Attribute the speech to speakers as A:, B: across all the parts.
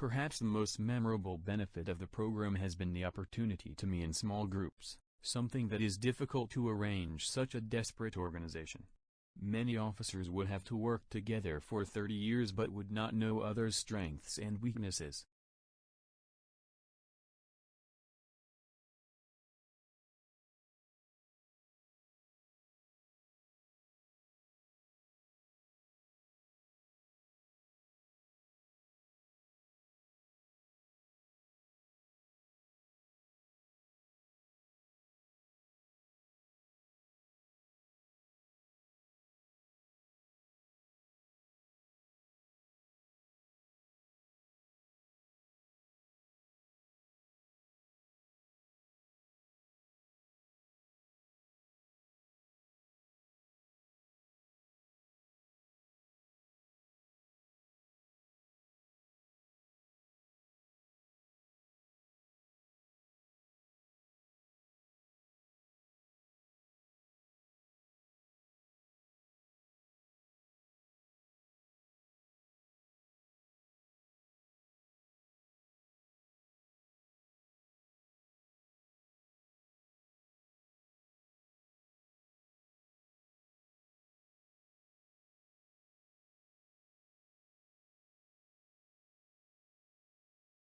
A: Perhaps the most memorable benefit of the program has been the opportunity to meet in small groups, something that is difficult to arrange such a desperate organization. Many officers would have to work together for 30 years but would not know others' strengths and weaknesses.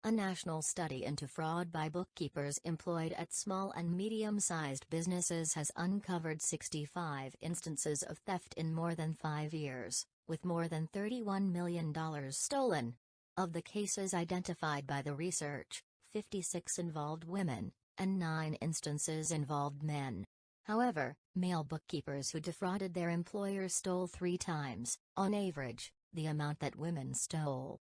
B: A national study into fraud by bookkeepers employed at small and medium-sized businesses has uncovered 65 instances of theft in more than 5 years, with more than $31 million stolen. Of the cases identified by the research, 56 involved women, and 9 instances involved men. However, male bookkeepers who defrauded their employers stole 3 times, on average, the amount that women stole.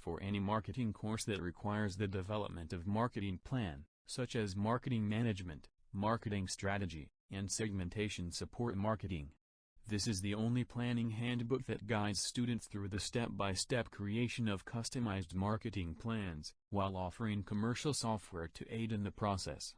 A: For any marketing course that requires the development of marketing plan, such as marketing management, marketing strategy, and segmentation support marketing. This is the only planning handbook that guides students through the step-by-step creation of customized marketing plans, while offering commercial software to aid in the process.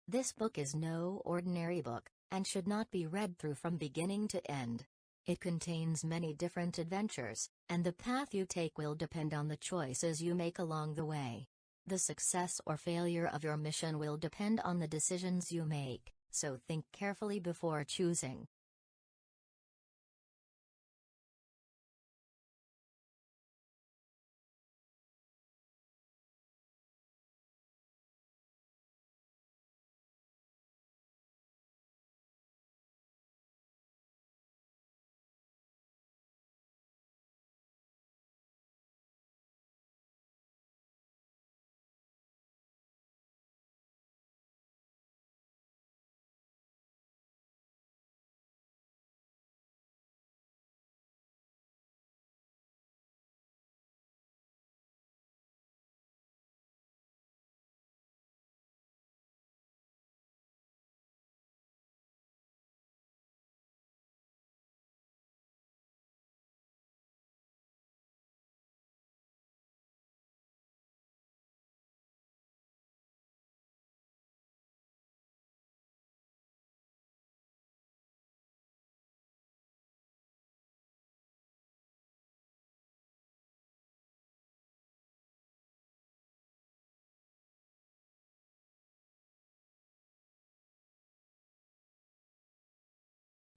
B: This book is no ordinary book, and should not be read through from beginning to end. It contains many different adventures, and the path you take will depend on the choices you make along the way. The success or failure of your mission will depend on the decisions you make, so think carefully before choosing.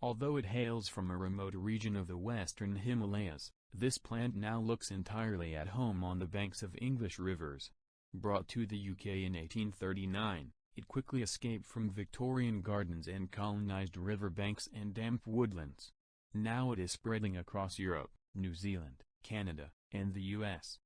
A: Although it hails from a remote region of the western Himalayas, this plant now looks entirely at home on the banks of English rivers. Brought to the UK in 1839, it quickly escaped from Victorian gardens and colonized riverbanks and damp woodlands. Now it is spreading across Europe, New Zealand, Canada, and the US.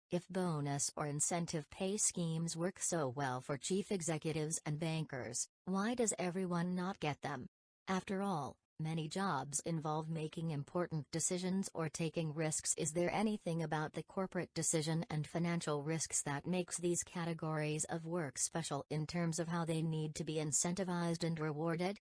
B: If bonus or incentive pay schemes work so well for chief executives and bankers, why does everyone not get them? After all, many jobs involve making important decisions or taking risks. Is there anything about the corporate decision and financial risks that makes these categories of work special in terms of how they need to be incentivized and rewarded?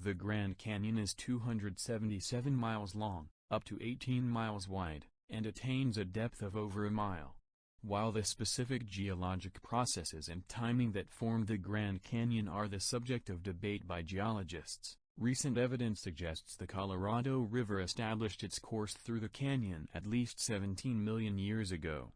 A: The Grand Canyon is 277 miles long, up to 18 miles wide, and attains a depth of over a mile. While the specific geologic processes and timing that formed the Grand Canyon are the subject of debate by geologists, recent evidence suggests the Colorado River established its course through the canyon at least 17 million years ago.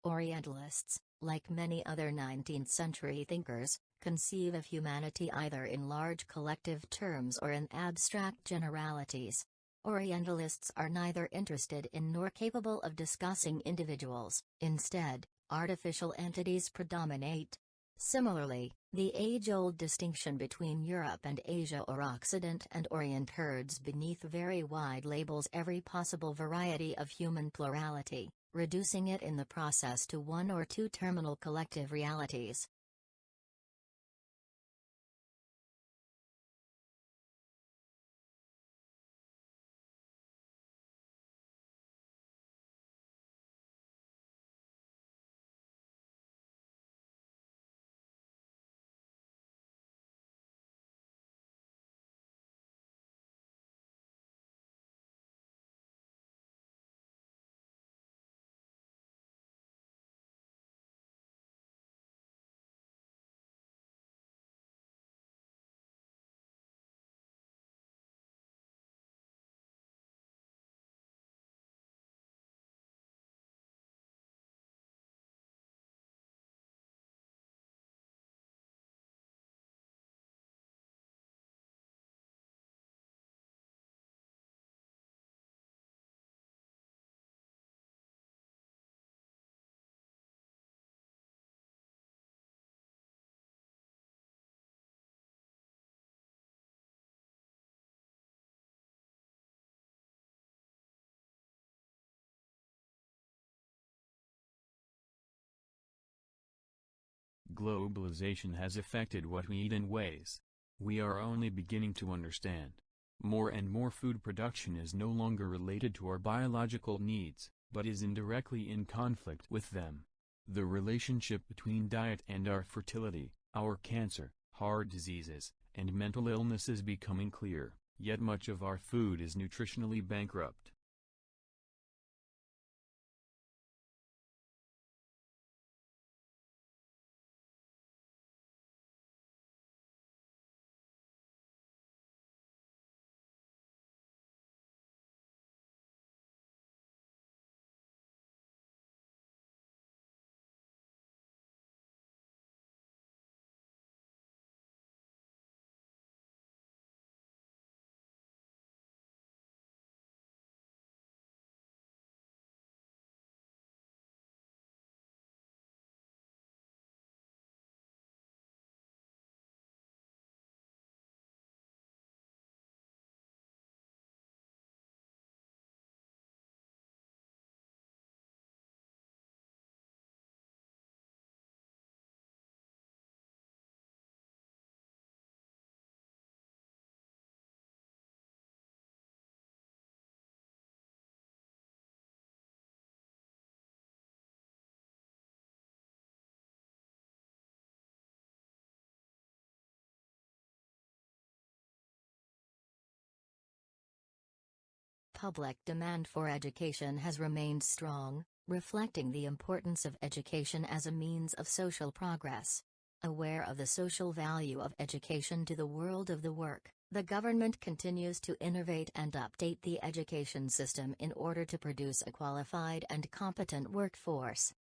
B: Orientalists, like many other 19th-century thinkers, conceive of humanity either in large collective terms or in abstract generalities. Orientalists are neither interested in nor capable of discussing individuals. Instead, artificial entities predominate. Similarly, the age-old distinction between Europe and Asia or Occident and Orient herds beneath very wide labels every possible variety of human plurality, reducing it in the process to one or two terminal collective realities.
A: Globalization has affected what we eat in ways we are only beginning to understand. More and more food production is no longer related to our biological needs, but is indirectly in conflict with them. The relationship between diet and our fertility, our cancer, heart diseases, and mental illness is becoming clear, yet much of our food is nutritionally bankrupt.
B: Public demand for education has remained strong, reflecting the importance of education as a means of social progress. Aware of the social value of education to the world of the work, the government continues to innovate and update the education system in order to produce a qualified and competent workforce.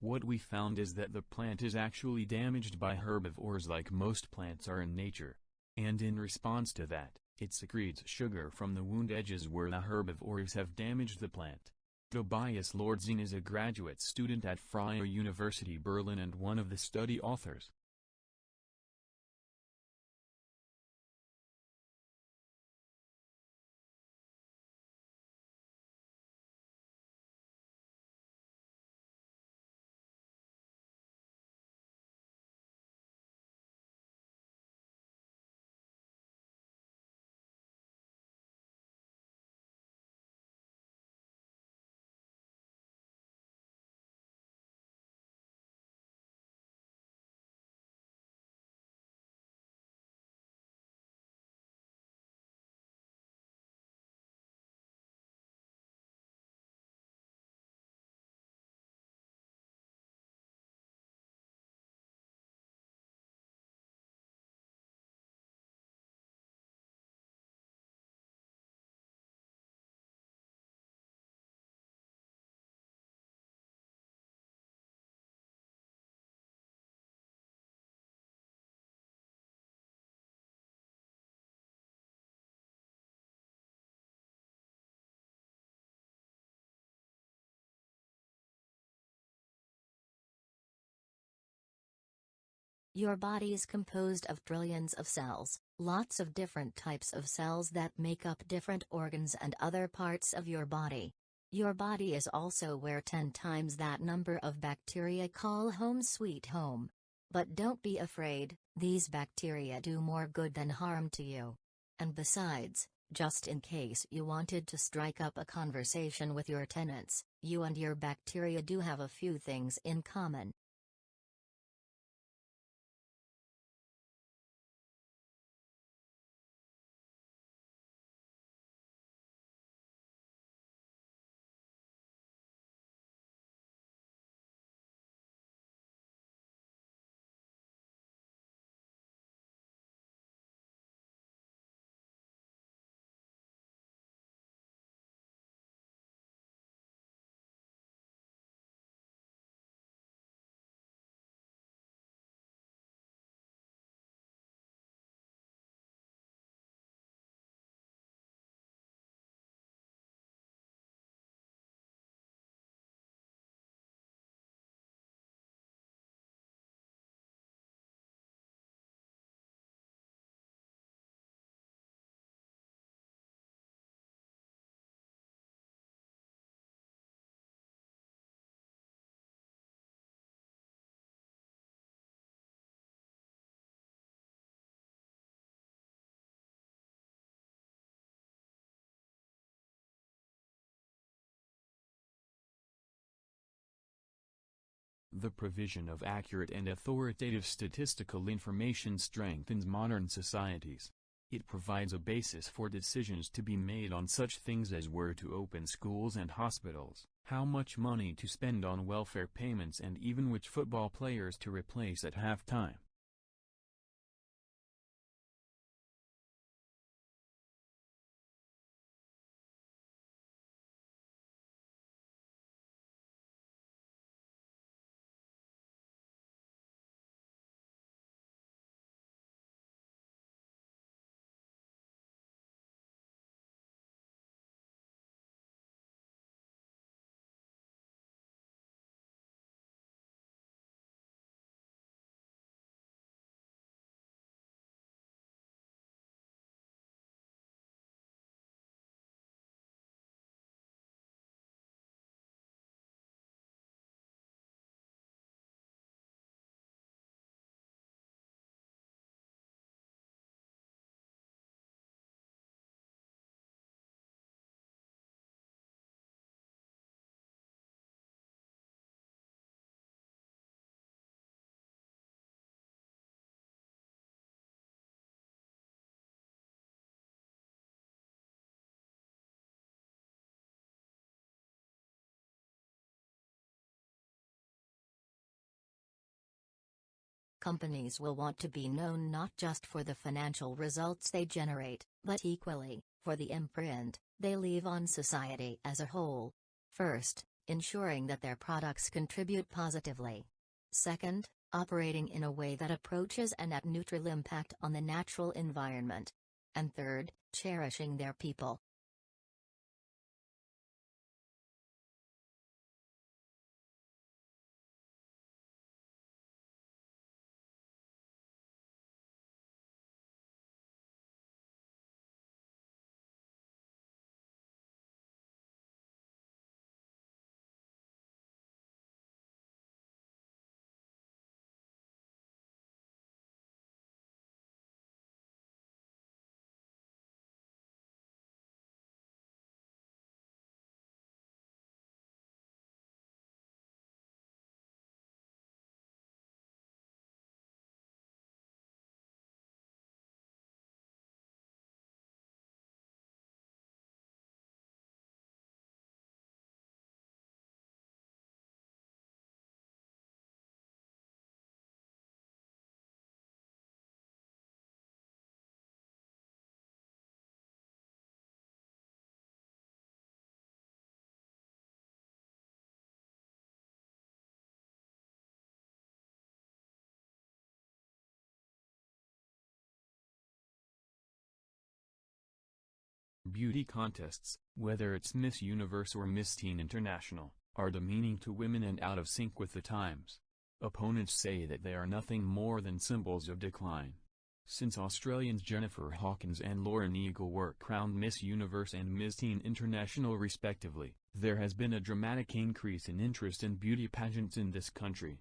A: What we found is that the plant is actually damaged by herbivores like most plants are in nature. And in response to that, it secretes sugar from the wound edges where the herbivores have damaged the plant. Tobias Lordzin is a graduate student at Freie University Berlin and one of the study authors.
B: Your body is composed of trillions of cells, lots of different types of cells that make up different organs and other parts of your body. Your body is also where 10 times that number of bacteria call home sweet home. But don't be afraid, these bacteria do more good than harm to you. And besides, just in case you wanted to strike up a conversation with your tenants, you and your bacteria do have a few things in common.
A: The provision of accurate and authoritative statistical information strengthens modern societies. It provides a basis for decisions to be made on such things as where to open schools and hospitals, how much money to spend on welfare payments, and even which football players to replace at halftime.
B: Companies will want to be known not just for the financial results they generate, but equally, for the imprint they leave on society as a whole. First, ensuring that their products contribute positively. Second, operating in a way that approaches a net neutral impact on the natural environment. And third, cherishing their people.
A: Beauty contests, whether it's Miss Universe or Miss Teen International, are demeaning to women and out of sync with the times. Opponents say that they are nothing more than symbols of decline. Since Australians Jennifer Hawkins and Lauren Eagle were crowned Miss Universe and Miss Teen International respectively, there has been a dramatic increase in interest in beauty pageants in this country.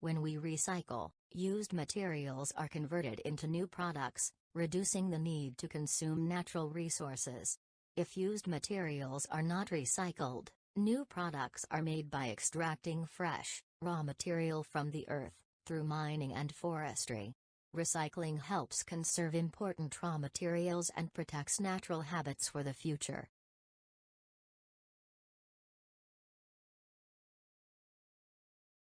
B: When we recycle, used materials are converted into new products, reducing the need to consume natural resources. If used materials are not recycled, new products are made by extracting fresh, raw material from the earth, through mining and forestry. Recycling helps conserve important raw materials and protects natural habits for the future.